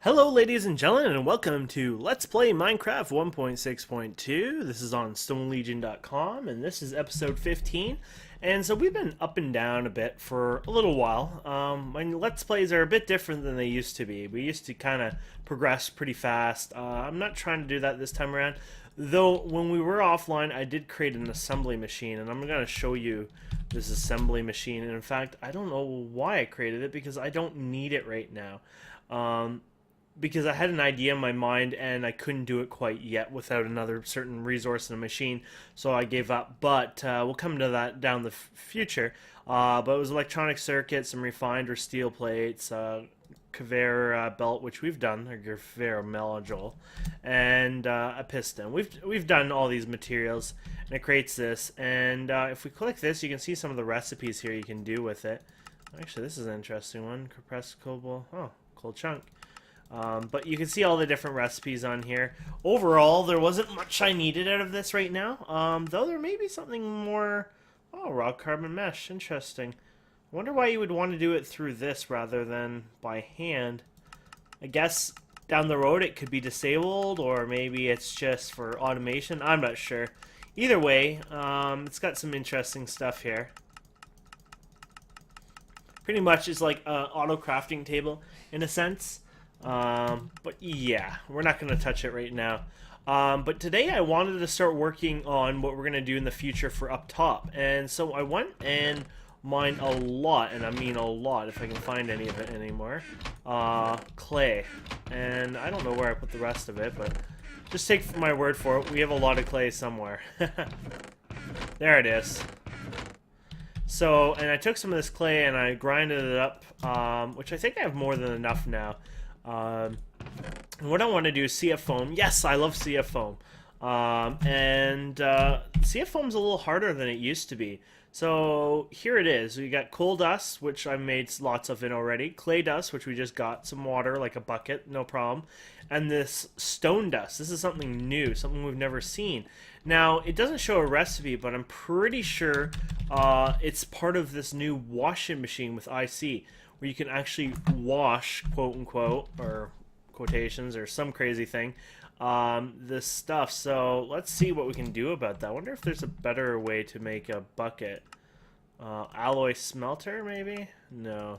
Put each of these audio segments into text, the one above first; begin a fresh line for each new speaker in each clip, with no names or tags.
Hello ladies and gentlemen and welcome to Let's Play Minecraft 1.6.2. This is on stonelegion.com and this is episode 15. And so we've been up and down a bit for a little while. My Let's Plays are a bit different than they used to be. We used to kind of progress pretty fast. I'm not trying to do that this time around. Though when we were offline I did create an assembly machine and I'm going to show you this assembly machine. And in fact I don't know why I created it because I don't need it right now. Because I had an idea in my mind and I couldn't do it quite yet without another certain resource in a machine, so I gave up. But we'll come to that down the future. But it was electronic circuits, some refined or steel plates, conveyor belt, which we've done, or conveyor module, and a piston. We've done all these materials, and it creates this. And if we click this, you can see some of the recipes here you can do with it. Actually, this is an interesting one. Compressed cobalt. Oh, coal chunk. But you can see all the different recipes on here. Overall, there wasn't much I needed out of this right now. Though there may be something more... Oh, raw carbon mesh. Interesting. I wonder why you would want to do it through this rather than by hand. I guess down the road it could be disabled, or maybe it's just for automation. I'm not sure. Either way, it's got some interesting stuff here. Pretty much is like an auto crafting table in a sense. But yeah, we're not going to touch it right now. But today I wanted to start working on what we're going to do in the future for up top. And so I went and mined a lot, and I mean a lot, if I can find any of it anymore. Clay. And I don't know where I put the rest of it, but just take my word for it. We have a lot of clay somewhere. There it is. So, and I took some of this clay and I grinded it up, which I think I have more than enough now. And what I want to do is CF foam. Yes, I love CF foam. CF foam's a little harder than it used to be. So here it is. We got coal dust, which I made lots of it already. Clay dust, which we just got some water, like a bucket, no problem. And this stone dust. This is something new, something we've never seen. Now, it doesn't show a recipe, but I'm pretty sure it's part of this new washing machine with IC, where you can actually wash, quote unquote, or quotations, or some crazy thing, this stuff. So let's see what we can do about that. I wonder if there's a better way to make a bucket. Alloy smelter, maybe? No.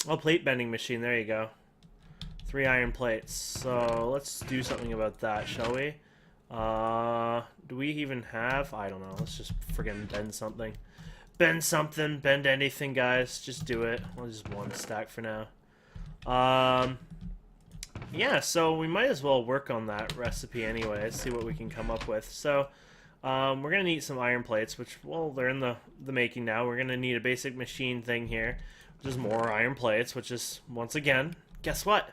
Oh, plate bending machine, there you go. 3 iron plates. So let's do something about that, shall we? Do we even have? I don't know. Let's just friggin' bend something. Bend something, bend anything, guys. Just do it. Well, just one stack for now. Yeah, so we might as well work on that recipe anyway. See what we can come up with. So, we're gonna need some iron plates, which, well, they're in the making now. We're gonna need a basic machine thing here, which is more iron plates, which is, once again, guess what?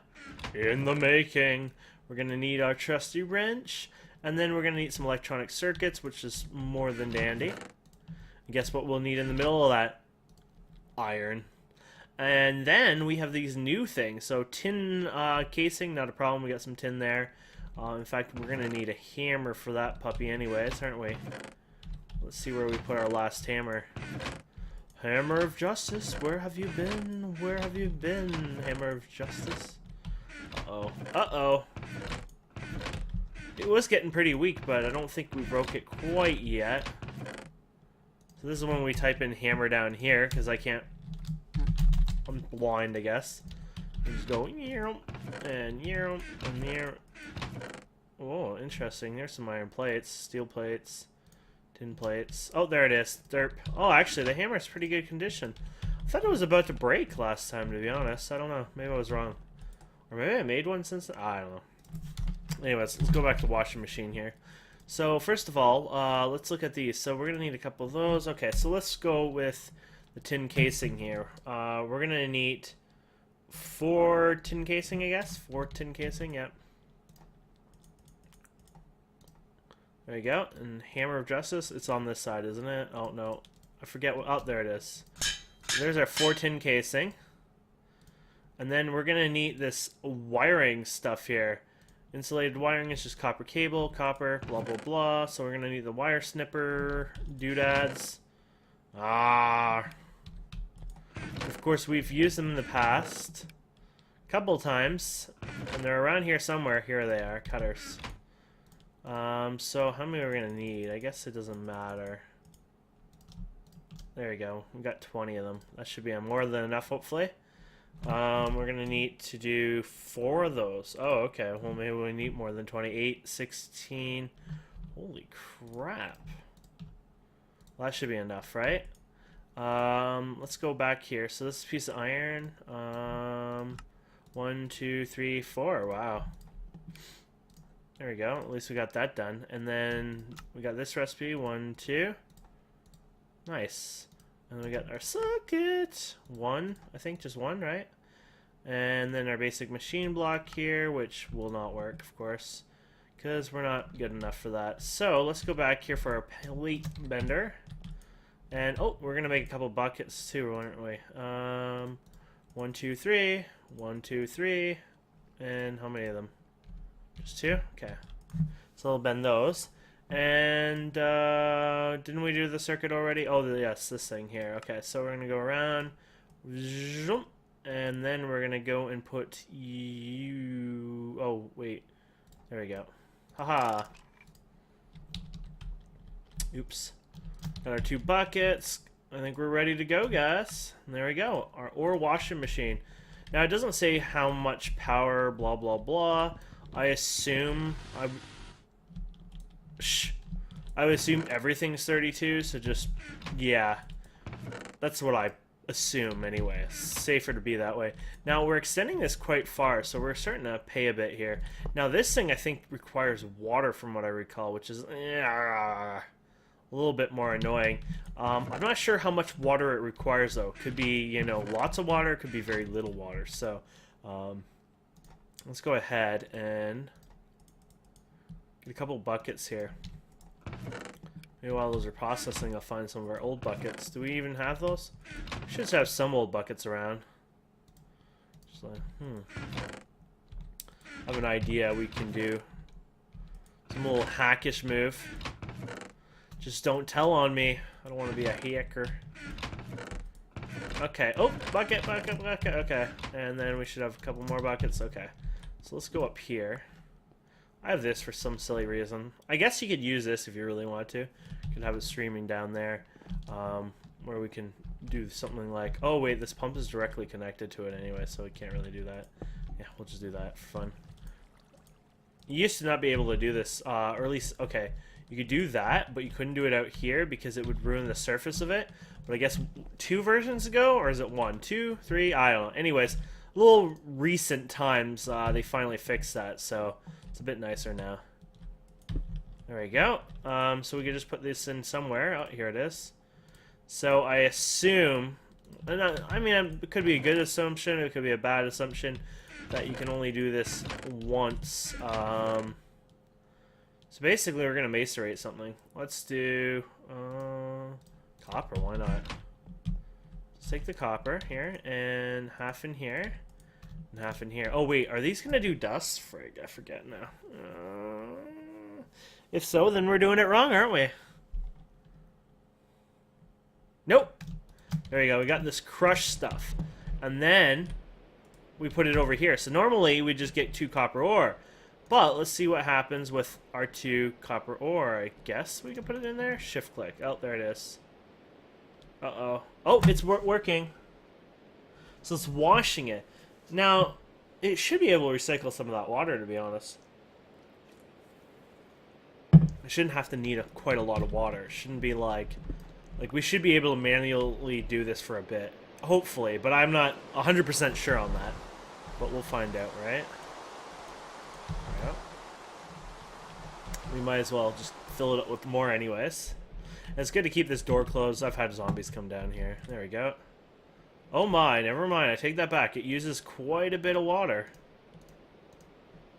In the making. We're gonna need our trusty wrench, and then we're gonna need some electronic circuits, which is more than dandy. Guess what we'll need in the middle of that? Iron. And then we have these new things. So tin casing, not a problem. We got some tin there. In fact, we're going to need a hammer for that puppy anyways, aren't we? Let's see where we put our last hammer. Hammer of Justice, where have you been? Where have you been, Hammer of Justice? Uh-oh. Uh-oh. It was getting pretty weak, but I don't think we broke it quite yet. So this is when we type in hammer down here, because I can't... I'm blind, I guess. And just go... and oh, interesting. There's some iron plates, steel plates, tin plates. Oh, there it is. Derp. Oh, actually, the hammer's pretty good condition. I thought it was about to break last time, to be honest. I don't know. Maybe I was wrong. Or maybe I made one since... I don't know. Anyways, let's go back to the washing machine here. So, first of all, let's look at these. So, we're going to need a couple of those. Okay, so let's go with the tin casing here. We're going to need 4 tin casing, I guess. 4 tin casing, yep. There you go. And Hammer of Justice, it's on this side, isn't it? Oh, no. I forget what... Oh, there it is. There's our 4 tin casing. And then we're going to need this wiring stuff here. Insulated wiring is just copper cable, copper, blah, blah, blah. So we're going to need the wire snipper, doodads. Of course, we've used them in the past. couple times, and they're around here somewhere. Here they are, cutters. So how many are we gonna need? I guess it doesn't matter. There we go. We got 20 of them. That should be more than enough, hopefully. We're gonna need to do 4 of those. Oh, okay. Well, maybe we need more than 28, 16. Holy crap. Well, that should be enough, right? Let's go back here. So this is a piece of iron. 1, 2, 3, 4. Wow. There we go. At least we got that done. And then we got this recipe. 1, 2. Nice. And then we got our socket. 1. I think just 1, right? And then our basic machine block here, which will not work, of course, because we're not good enough for that. So let's go back here for our plate bender. And, oh, we're going to make a couple buckets too, aren't we? 1, 2, 3. 1, 2, 3. And how many of them? Just 2? Okay. So I'll bend those. And didn't we do the circuit already? Oh, yes, this thing here. Okay, so we're going to go around. And then we're going to go and put you... Oh, wait. There we go. Haha. Oops. Got our 2 buckets. I think we're ready to go, guys. And there we go. Our ore washing machine. Now, it doesn't say how much power, blah, blah, blah. I assume... I would assume everything's 32, so just... Yeah. That's what I assume, anyway. It's safer to be that way. Now, we're extending this quite far, so we're starting to pay a bit here. Now, this thing, I think, requires water, from what I recall, which is... a little bit more annoying. I'm not sure how much water it requires, though. Could be, you know, lots of water, could be very little water. So, let's go ahead and get a couple buckets here. Maybe while those are processing, I'll find some of our old buckets. Do we even have those? We should have some old buckets around. Just like, I have an idea we can do. Some little hackish move. Just don't tell on me. I don't want to be a hacker. Okay. Oh, bucket, bucket, bucket. Okay. And then we should have a couple more buckets. Okay. So let's go up here. I have this for some silly reason. I guess you could use this if you really want to. You could have it streaming down there. Where we can do something like... Oh, wait. This pump is directly connected to it anyway, so we can't really do that. Yeah, we'll just do that for fun. You used to not be able to do this, or at least... Okay. You could do that, but you couldn't do it out here because it would ruin the surface of it. But I guess 2 versions ago, or is it 1, 2, 3? I don't know. Anyways, a little recent times, they finally fixed that, so it's a bit nicer now. There we go. So we could just put this in somewhere. Oh, here it is. So I assume, I mean, it could be a good assumption, it could be a bad assumption, that you can only do this once. So basically, we're going to macerate something. Let's do copper. Why not? Let's take the copper here, and half in here, and half in here. Oh, wait. Are these going to do dust? Frig, I forget now. If so, then we're doing it wrong, aren't we? Nope. There we go. We got this crushed stuff. And then we put it over here. So normally, we just get 2 copper ore. But let's see what happens with our 2 copper ore. I guess we can put it in there. Shift click. Oh, there it is. Uh-oh. Oh, it's working. So it's washing it. Now, it should be able to recycle some of that water, to be honest. I shouldn't have to need quite a lot of water. It shouldn't be like we should be able to manually do this for a bit. Hopefully, but I'm not 100% sure on that. But we'll find out, right? We might as well just fill it up with more anyways. And it's good to keep this door closed. I've had zombies come down here. There we go. Oh my, never mind. I take that back. It uses quite a bit of water.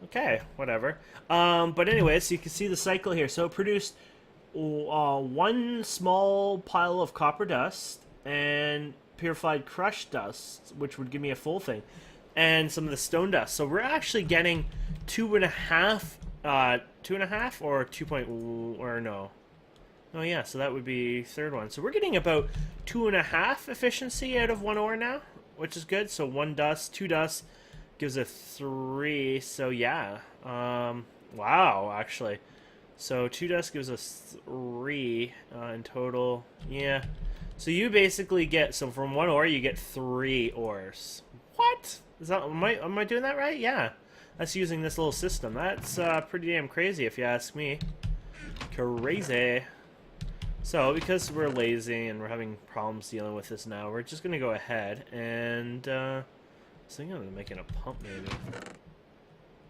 Okay, whatever. But anyways, you can see the cycle here. So it produced 1 small pile of copper dust and purified crushed dust, which would give me a full thing, and some of the stone dust. So we're actually getting 2.5 or 2 point, or no. Oh yeah, so that would be third one. So we're getting about 2.5 efficiency out of 1 ore now, which is good. So 1 dust, 2 dust, gives a 3. So yeah. Wow, actually. So 2 dust gives us 3 in total. Yeah. So you basically get, so from 1 ore you get 3 ores. What? Is that, am I doing that right? Yeah. That's using this little system. That's pretty damn crazy if you ask me. Crazy. So because we're lazy and we're having problems dealing with this now, we're just going to go ahead and I was thinking of making a pump maybe.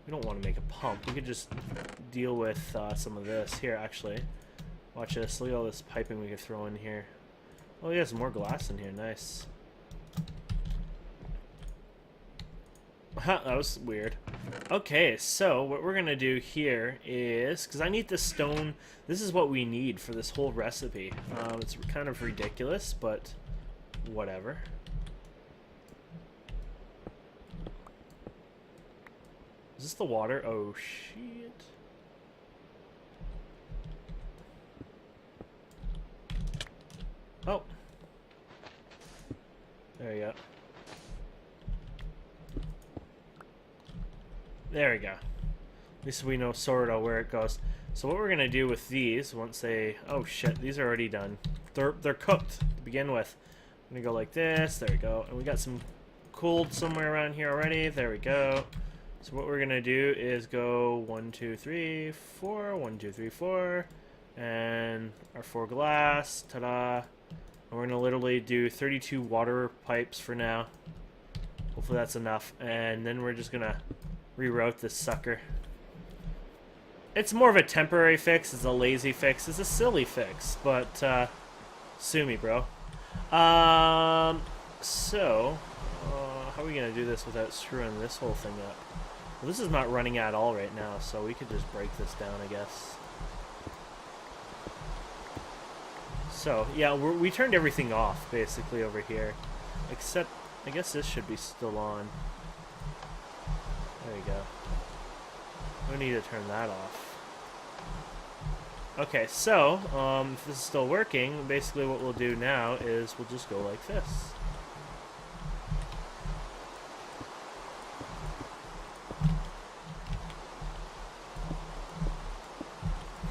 We don't want to make a pump. We could just deal with some of this. Here, actually. Watch this. Look at all this piping we could throw in here. Oh, yeah, some more glass in here. Nice. That was weird. Okay, so what we're going to do here is... Because I need the stone... This is what we need for this whole recipe. It's kind of ridiculous, but whatever. Is this the water? Oh, shit. Oh. There you go. There we go. At least we know sort of where it goes. So what we're going to do with these, once they... Oh, shit. These are already done. They're cooked to begin with. I'm going to go like this. There we go. And we got some cooled somewhere around here already. There we go. So what we're going to do is go 1, 2, 3, 4, 1, 2, 3, 4, and our 4 glass, ta-da. And we're going to literally do 32 water pipes for now. Hopefully that's enough. And then we're just going to reroute this sucker. It's more of a temporary fix. It's a lazy fix. It's a silly fix, but sue me, bro. So, how are we going to do this without screwing this whole thing up? Well, this is not running at all right now, so we could just break this down, I guess. So, yeah, we turned everything off, basically, over here. Except, I guess this should be still on. There you go. We need to turn that off. Okay, so, if this is still working, basically what we'll do now is we'll just go like this.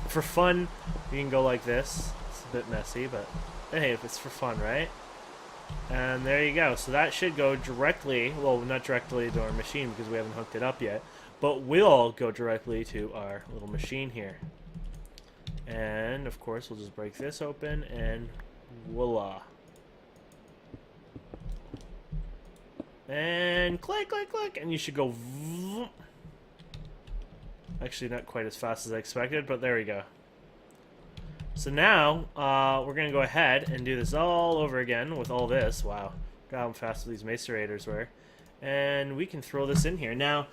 For fun, you can go like this. It's a bit messy, but hey, if it's for fun, right? And there you go. So that should go directly, well, not directly to our machine because we haven't hooked it up yet, but will go directly to our little machine here. And, of course, we'll just break this open, and voila. And click, click, click, and you should go... Actually, not quite as fast as I expected, but there we go. So now, we're going to go ahead and do this all over again with all this. Wow. God, how fast these macerators were. And we can throw this in here. Now,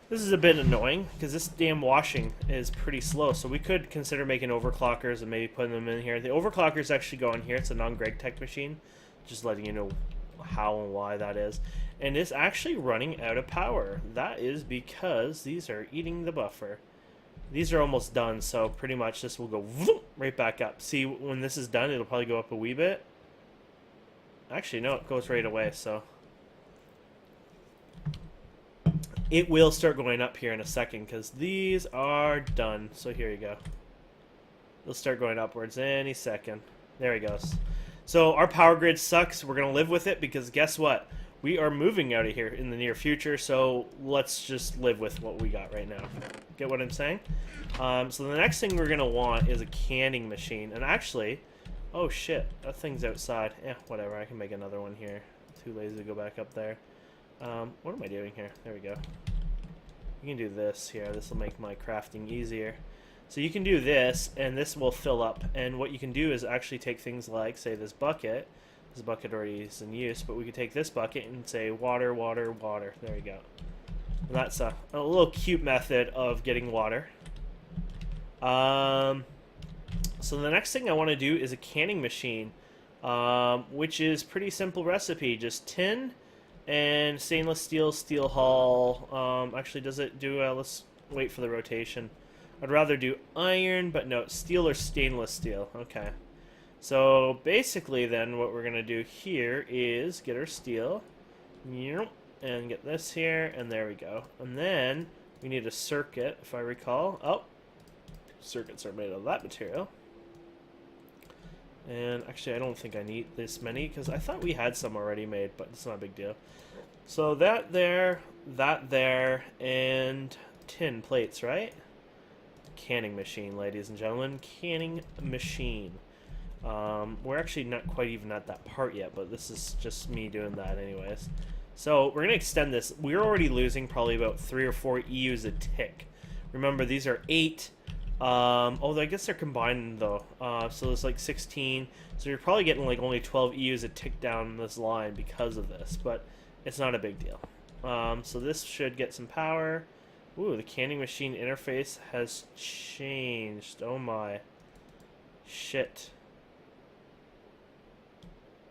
this is a bit annoying, because this damn washing is pretty slow. So we could consider making overclockers and maybe putting them in here. The overclockers actually go in here. It's a non-GregTech machine. Just letting you know how and why that is. And it's actually running out of power. That is because these are eating the buffer. These are almost done, so pretty much this will go right back up. See, when this is done, it'll probably go up a wee bit. Actually, no, it goes right away, so... It will start going up here in a second, because these are done. So here you go. It'll start going upwards any second. There he goes. So our power grid sucks. We're going to live with it, because guess what? We are moving out of here in the near future, so let's just live with what we got right now. Get what I'm saying? So the next thing we're going to want is a canning machine. And actually, oh shit, that thing's outside. Yeah, whatever, I can make another one here. Too lazy to go back up there. What am I doing here? There we go. You can do this here. This will make my crafting easier. So you can do this, and this will fill up. And what you can do is actually take things like, say, this bucket. This bucket already is in use, but we could take this bucket and say water, water, water. There you go. And that's a little cute method of getting water. So the next thing I want to do is a canning machine, which is pretty simple recipe. Just tin and stainless steel, steel hull. Actually, does it do... let's wait for the rotation. I'd rather do iron, but no, steel or stainless steel. Okay. So basically then what we're going to do here is get our steel. and get this here, and there we go. And then we need a circuit, if I recall. Oh, circuits are made of that material. And actually, I don't think I need this many, because I thought we had some already made, but it's not a big deal. So that there, and tin plates, right? Canning machine, ladies and gentlemen. Canning machine. We're actually not quite even at that part yet, but this is just me doing that anyways. So we're going to extend this. We're already losing probably about 3 or 4 EUs a tick. Remember, these are 8. Oh, I guess they're combined though. So it's like 16. So you're probably getting like only 12 EUs a tick down this line because of this, but it's not a big deal. So this should get some power. Ooh, the canning machine interface has changed. Oh my. Shit.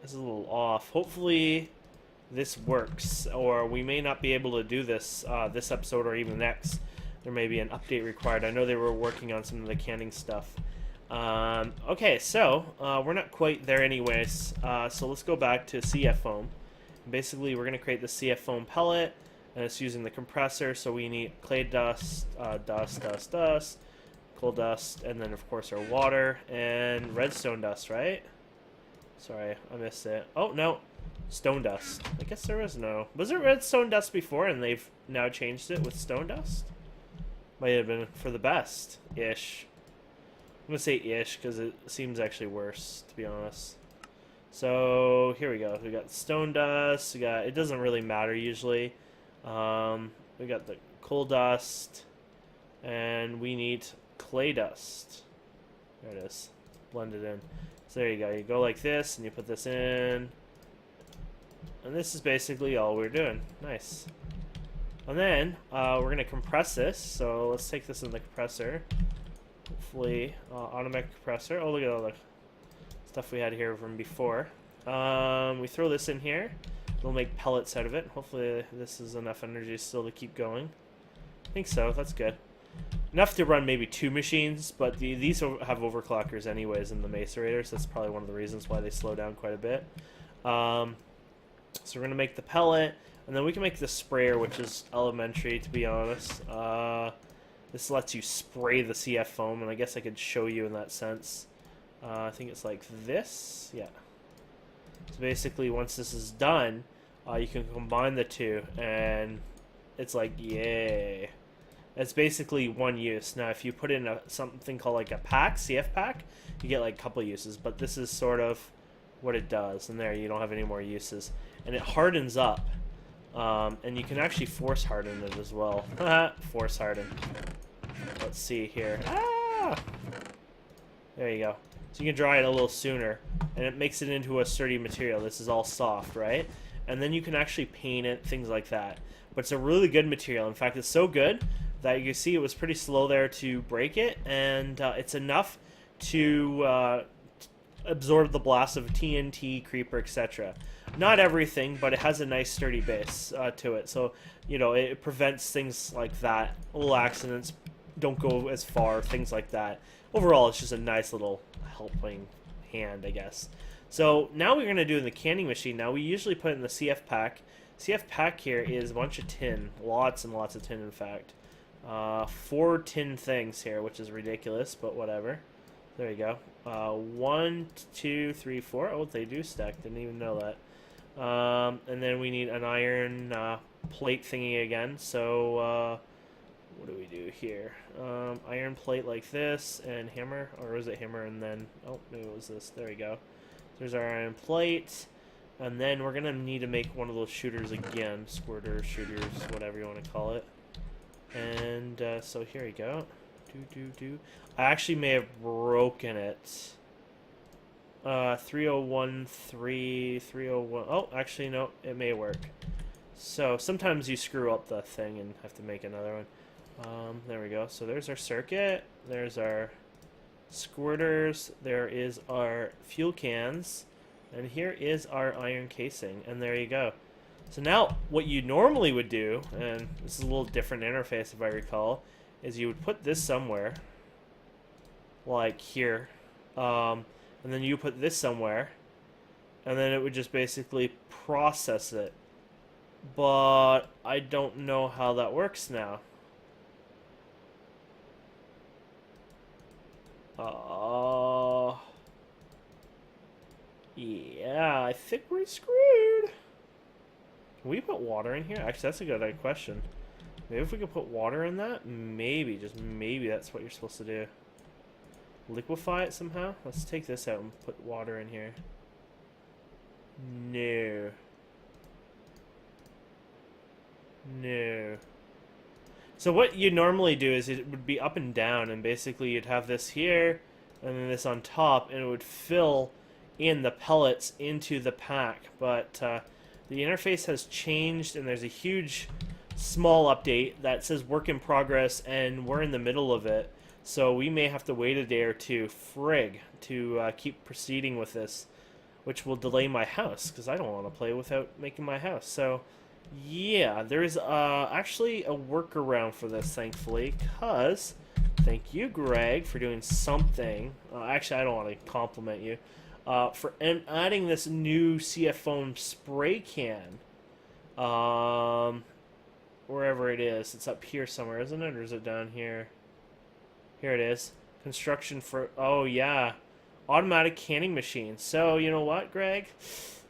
This is a little off. Hopefully this works, or we may not be able to do this this episode or even next. There may be an update required. I know they were working on some of the canning stuff. Okay, so we're not quite there anyways. So let's go back to CF foam. Basically, we're going to create the CF foam pellet, and it's using the compressor. So we need clay dust, dust, coal dust, and then of course our water and redstone dust, right? Sorry, I missed it. Oh no, stone dust. I guess there was no. Was it redstone dust before, and they've now changed it with stone dust? Might have been for the best, ish. I'm gonna say ish because it seems actually worse, to be honest. So here we go. We got stone dust. We got. It doesn't really matter usually. We got the coal dust, and we need clay dust. There it is. Blended in. So there you go. You go like this, and you put this in, and this is basically all we're doing. Nice. And then we're going to compress this. So let's take this in the compressor. Hopefully, automatic compressor. Oh, look at all the stuff we had here from before. We throw this in here. We'll make pellets out of it. Hopefully this is enough energy still to keep going. I think so. That's good. Enough to run maybe 2 machines, but these have overclockers anyways in the macerators. That's probably one of the reasons why they slow down quite a bit. So we're going to make the pellet. And then we can make the sprayer, which is elementary, to be honest. This lets you spray the CF foam, and I guess I could show you in that sense. I think it's like this. Yeah. So basically, once this is done, you can combine the two, and it's like, yay. It's basically one use. Now, if you put in something called like a pack, CF pack, you get like a couple uses, but this is sort of what it does. And there, you don't have any more uses. And it hardens up. And you can actually force harden it as well. Force harden. Let's see here. Ah! There you go. So you can dry it a little sooner, and it makes it into a sturdy material. This is all soft, right? And then you can actually paint it, things like that. But it's a really good material. In fact, it's so good that you see it was pretty slow there to break it, and it's enough to absorb the blast of TNT, creeper, etc. Not everything, but it has a nice sturdy base to it. So, you know, it prevents things like that. Little accidents don't go as far, things like that. Overall, it's just a nice little helping hand, I guess. So now we're going to do in the canning machine. Now we usually put in the CF pack. CF pack here is a bunch of tin. Lots and lots of tin, in fact. 4 tin things here, which is ridiculous, but whatever. There you go. 1, 2, 3, 4. Oh, they do stack. Didn't even know that. And then we need an iron plate thingy again. So what do we do here? Iron plate like this, and hammer, or was it hammer and then, oh, maybe it was this. There we go. There's our iron plate, and then we're gonna need to make one of those shooters again, squirters, shooters, whatever you want to call it. And so here we go. I actually may have broken it. 3013, 301. Oh, actually, no, it may work. So sometimes you screw up the thing and have to make another one. There we go. So there's our circuit. There's our squirters. There is our fuel cans. And here is our iron casing. And there you go. So now what you normally would do, and this is a little different interface if I recall, is you would put this somewhere. Like here. And then you put this somewhere. And then it would just basically process it but I don't know how that works now. Yeah, I think we're screwed. Can we put water in here? Actually, that's a good question. Maybe if we could put water in that, maybe, just maybe that's what you're supposed to do. Liquefy it somehow? Let's take this out and put water in here. No. No. So what you normally do is it would be up and down, and basically you'd have this here, and then this on top, and it would fill in the pellets into the pack. But the interface has changed, and there's a huge small update that says work in progress, and we're in the middle of it. So we may have to wait a day or two, frig, to keep proceeding with this, which will delay my house, because I don't want to play without making my house. So yeah, there's actually a workaround for this, thankfully, because thank you, Greg, for doing something. Actually, I don't want to compliment you. For adding this new CF foam spray can. Wherever it is. It's up here somewhere, isn't it? Or is it down here? Here it is. Construction for... Oh, yeah. Automatic canning machine. So, you know what, Greg?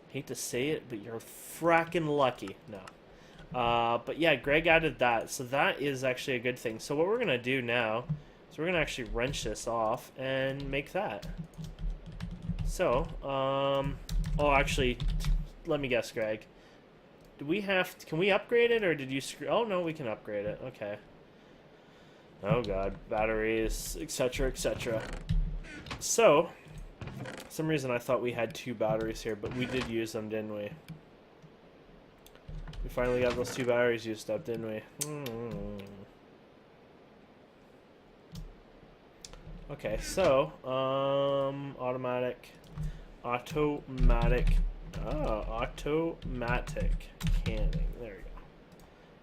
Hate to say it, but you're fracking lucky. No. But yeah, Greg added that. So that is actually a good thing. So what we're going to do now is we're going to actually wrench this off and make that. So, oh, actually, let me guess, Greg. Do we have to, can we upgrade it, or did you screw... Oh, no, we can upgrade it. Okay. Oh, God. Batteries, etc., etc. So, for some reason I thought we had 2 batteries here, but we did use them, didn't we? We finally got those 2 batteries used up, didn't we? Okay, so, automatic canning. There we go.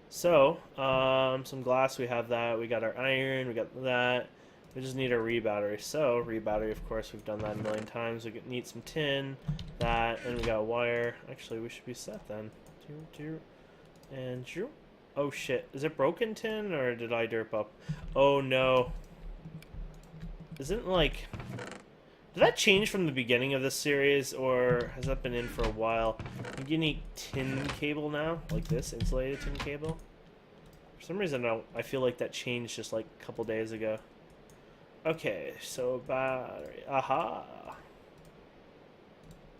So, some glass, we have that. We got our iron, we got that. We just need a rebattery. So, rebattery, of course, we've done that a million times. We need some tin, that, and we got wire. Actually, we should be set then. And oh shit, is it broken tin, or did I derp up? Oh no. Isn't like... Did that change from the beginning of this series, or has that been in for a while? You need tin cable now, like this insulated tin cable. For some reason, I feel like that changed just like a couple days ago. Okay, so battery. Aha!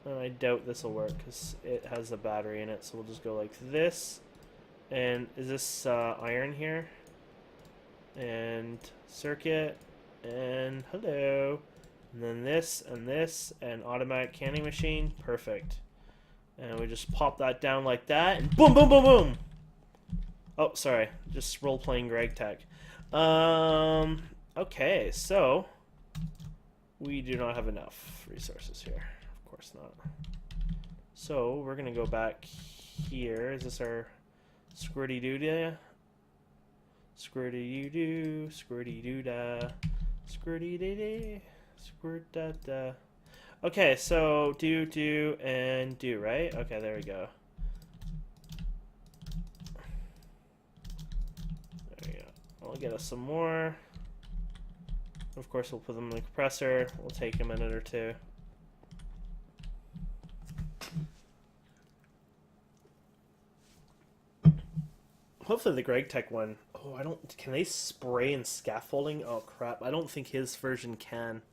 And I doubt this will work because it has a battery in it, so we'll just go like this. And is this iron here? And circuit. And hello. And then this, and automatic canning machine. Perfect. And we just pop that down like that, and boom, boom, boom, boom! Oh, sorry. Just role-playing Greg Tech. Okay, so... we do not have enough resources here. Of course not. So, we're gonna go back here. Is this our squirty-doo-dah? Squirty-doo-doo, squirty-doo-dah, squirty-dee-dee. Squirt da da. Okay, so do and do, right? Okay, there we go. There we go. I'll get us some more. Of course, we'll put them in the compressor. We'll take a minute or two. Hopefully the Greg Tech one. Oh, I don't. Can they spray in scaffolding? Oh crap! I don't think his version can.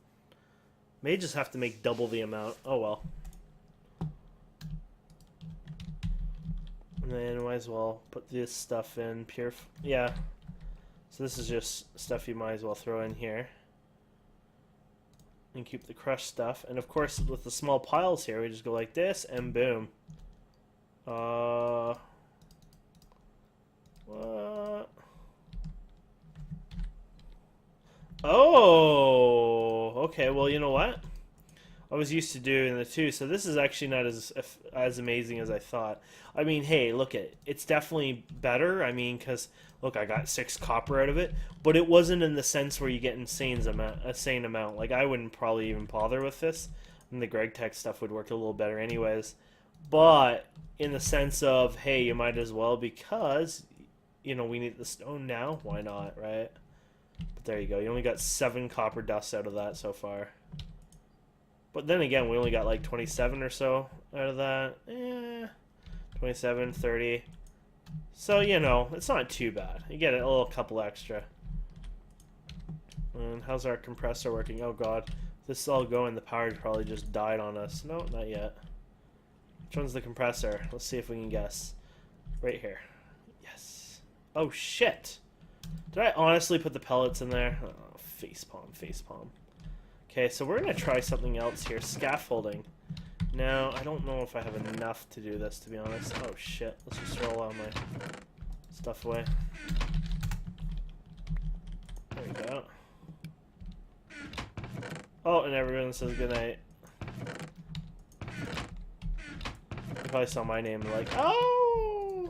May just have to make double the amount. Oh well. And then might as well put this stuff in pure. Yeah. So this is just stuff you might as well throw in here. And keep the crushed stuff. And of course, with the small piles here, we just go like this and boom. What? Oh, okay. Well, you know what? I was used to doing the 2, so this is actually not as amazing as I thought. I mean, hey, look at it. It's definitely better. I mean, because look, I got 6 copper out of it, but it wasn't in the sense where you get insane amount. Like I wouldn't probably even bother with this, and the Greg Tech stuff would work a little better, anyways. but in the sense of, hey, you might as well because, we need the stone now. Why not, right? But there you go. You only got 7 copper dust out of that so far. But then again, we only got like 27 or so out of that. 27, 30. So, it's not too bad. You get a little couple extra. And how's our compressor working? Oh god. This is all going, the power probably just died on us. No, not yet. Which one's the compressor? Let's see if we can guess. Right here. Yes. Oh shit! Did I honestly put the pellets in there? Oh, facepalm, facepalm. Okay, so we're gonna try something else here. Scaffolding. Now, I don't know if I have enough to do this, to be honest. Oh shit, let's just throw all my stuff away. There we go. Oh, and everyone says goodnight. You probably saw my name and like, oh!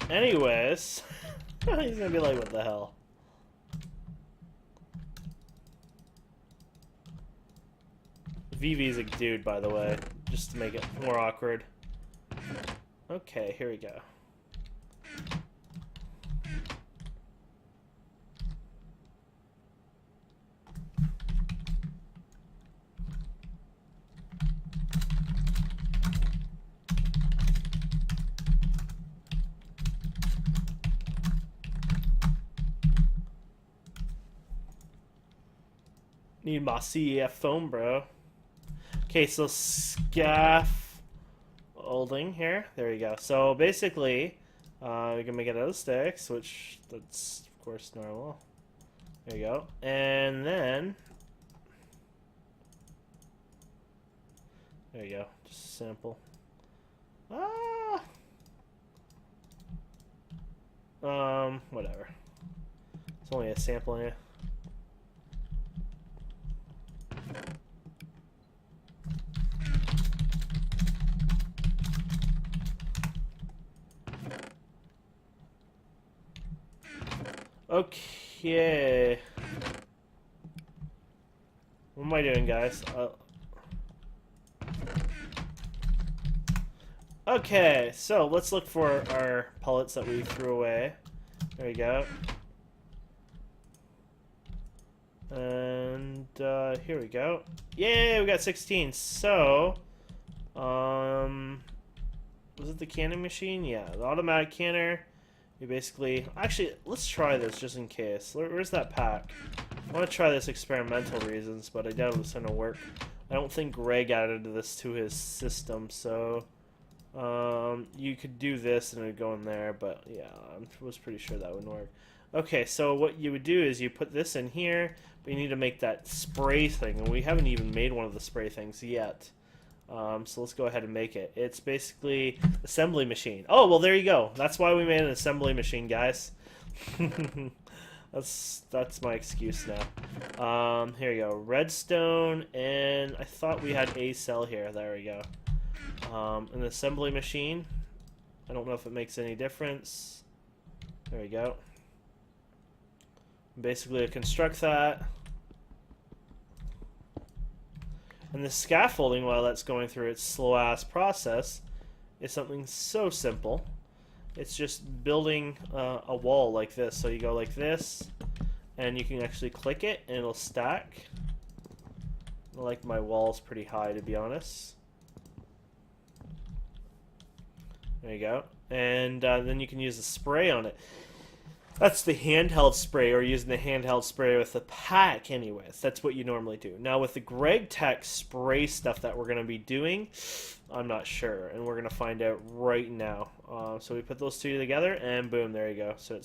Anyways. He's gonna be like, what the hell? VV's a dude, by the way, just to make it more awkward. Okay, here we go. Need my CEF foam, bro. Okay, so scaffolding here. There you go. So basically, we can make it out of sticks, which that's of course normal. There you go. And then there you go. Just sample. Whatever. It's only a sample here. Okay. What am I doing, guys? Okay, so let's look for our pellets that we threw away. There we go. And here we go. Yay, we got 16. So, was it the canning machine? Yeah, the automatic canner. You basically... Actually, let's try this just in case. Where's that pack? I want to try this experimental reasons, but I doubt it's going to work. I don't think Greg added this to his system, so... you could do this and it would go in there, but yeah, I was pretty sure that wouldn't work. Okay, so what you would do is you put this in here, but you need to make that spray thing, and we haven't even made one of the spray things yet. So let's go ahead and make it. It's basically assembly machine. Oh, well, there you go. That's why we made an assembly machine, guys. That's my excuse now. Here we go. Redstone, and I thought we had a cell here. There we go. An assembly machine. I don't know if it makes any difference. There we go. Basically, I construct that. And the scaffolding, while that's going through its slow-ass process, is something so simple. It's just building a wall like this. So you go like this, and you can actually click it, and it'll stack. I like my walls pretty high, to be honest. There you go. And then you can use a spray on it. That's the handheld spray, or using the handheld spray with the pack anyways. That's what you normally do. Now with the GregTech spray stuff that we're going to be doing, I'm not sure. And we're going to find out right now. So we put those two together, and boom, there you go. So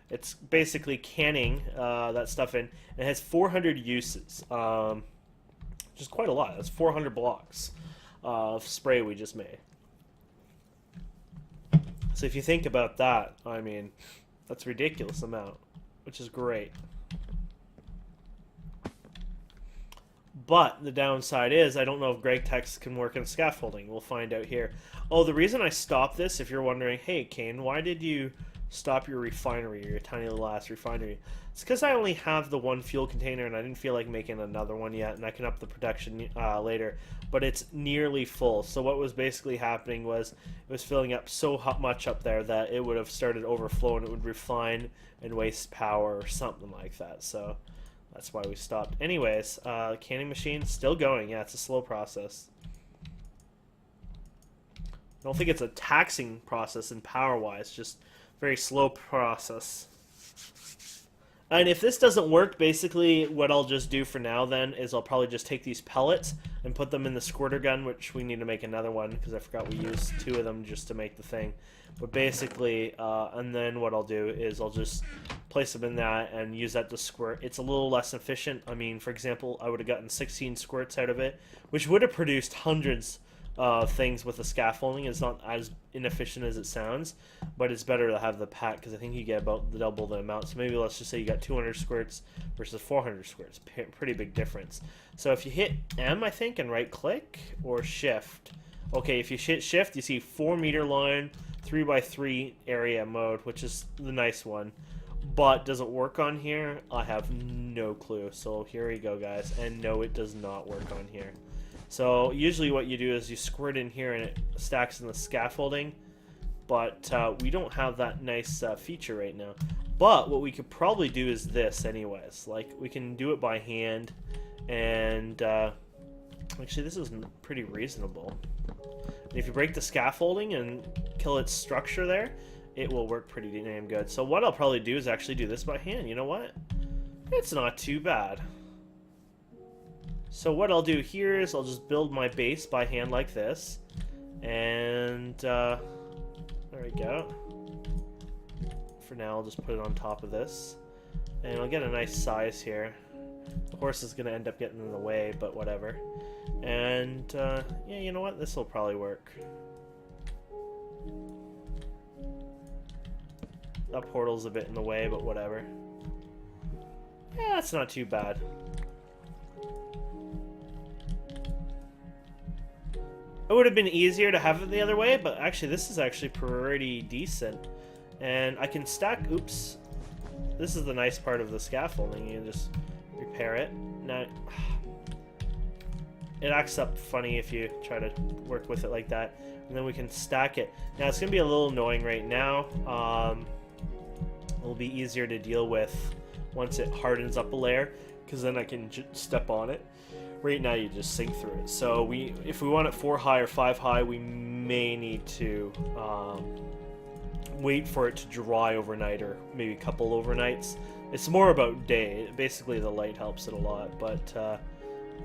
it's basically canning that stuff in. And it has 400 uses, which is quite a lot. That's 400 blocks of spray we just made. So if you think about that, I mean... That's a ridiculous amount, which is great. But the downside is I don't know if GregTex can work in scaffolding. We'll find out here. Oh, the reason I stopped this, if you're wondering, hey, Kane, why did you stop your refinery, your tiny little ass refinery? It's because I only have the one fuel container and I didn't feel like making another one yet, and I can up the production later. But it's nearly full. So what was basically happening was it was filling up so much up there that it would have started overflowing. It would refine and waste power or something like that. So that's why we stopped. Anyways, canning machine still going. Yeah, it's a slow process. I don't think it's a taxing process in power-wise, just very slow process. And if this doesn't work, basically what I'll just do for now then is I'll probably just take these pellets and put them in the squirter gun, which we need to make another one because I forgot we used 2 of them just to make the thing. But basically, and then what I'll do is I'll just place them in that and use that to squirt. It's a little less efficient. I mean, for example, I would have gotten 16 squirts out of it, which would have produced hundreds things with the scaffolding. It's not as inefficient as it sounds, but it's better to have the pack because I think you get about double the amount. So maybe let's just say you got 200 squirts versus 400 squirts. Pretty big difference. So if you hit M, I think, and right click, or shift. Okay, if you hit shift, you see 4-meter line, 3x3 area mode, which is the nice one. But does it work on here? I have no clue. So here we go, guys. And no, it does not work on here. So usually what you do is you squirt in here and it stacks in the scaffolding, but we don't have that nice feature right now. But what we could probably do is this anyways. Like, we can do it by hand, and actually this is pretty reasonable. If you break the scaffolding and kill its structure there, it will work pretty damn good. So what I'll probably do is actually do this by hand. You know what? It's not too bad. So what I'll do here is I'll just build my base by hand like this. And there we go. For now, I'll just put it on top of this. And I'll get a nice size here. The horse is going to end up getting in the way, but whatever. And yeah, you know what? This will probably work. That portal's a bit in the way, but whatever. Yeah, it's not too bad. It would have been easier to have it the other way, but actually this is actually pretty decent. And I can stack, oops. This is the nice part of the scaffolding. You can just repair it. Now, it acts up funny if you try to work with it like that. And then we can stack it. Now it's going to be a little annoying right now. It'll be easier to deal with once it hardens up a layer, because then I can step on it. Right now you just sink through it. So if we want it 4 high or 5 high, we may need to wait for it to dry overnight, or maybe a couple overnights. It's more about day. Basically the light helps it a lot, but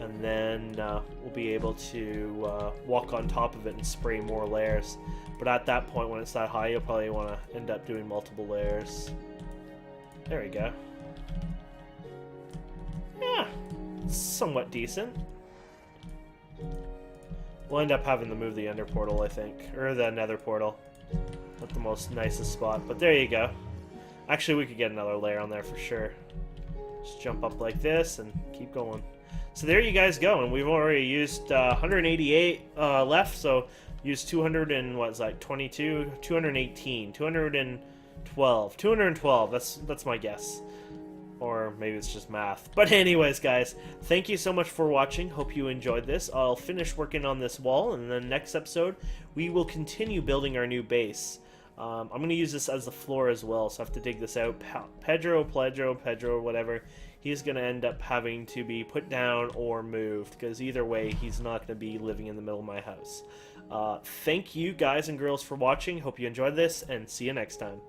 and then we'll be able to walk on top of it and spray more layers. But at that point, when it's that high, you'll probably want to end up doing multiple layers. There we go. Yeah, somewhat decent. We'll end up having to move the Ender portal, I think, or the Nether portal. Not the most nicest spot, but there you go. Actually, we could get another layer on there for sure. Just jump up like this and keep going. So there you guys go, and we've already used 188 left, so used 200 and what's that, 22, 218, 212, 212, that's my guess. Or maybe it's just math. But anyways, guys, thank you so much for watching. Hope you enjoyed this. I'll finish working on this wall, and then next episode, we will continue building our new base. I'm going to use this as the floor as well, so I have to dig this out. Pedro, whatever, he's going to end up having to be put down or moved, because either way, he's not going to be living in the middle of my house. Thank you, guys and girls, for watching. Hope you enjoyed this, and see you next time.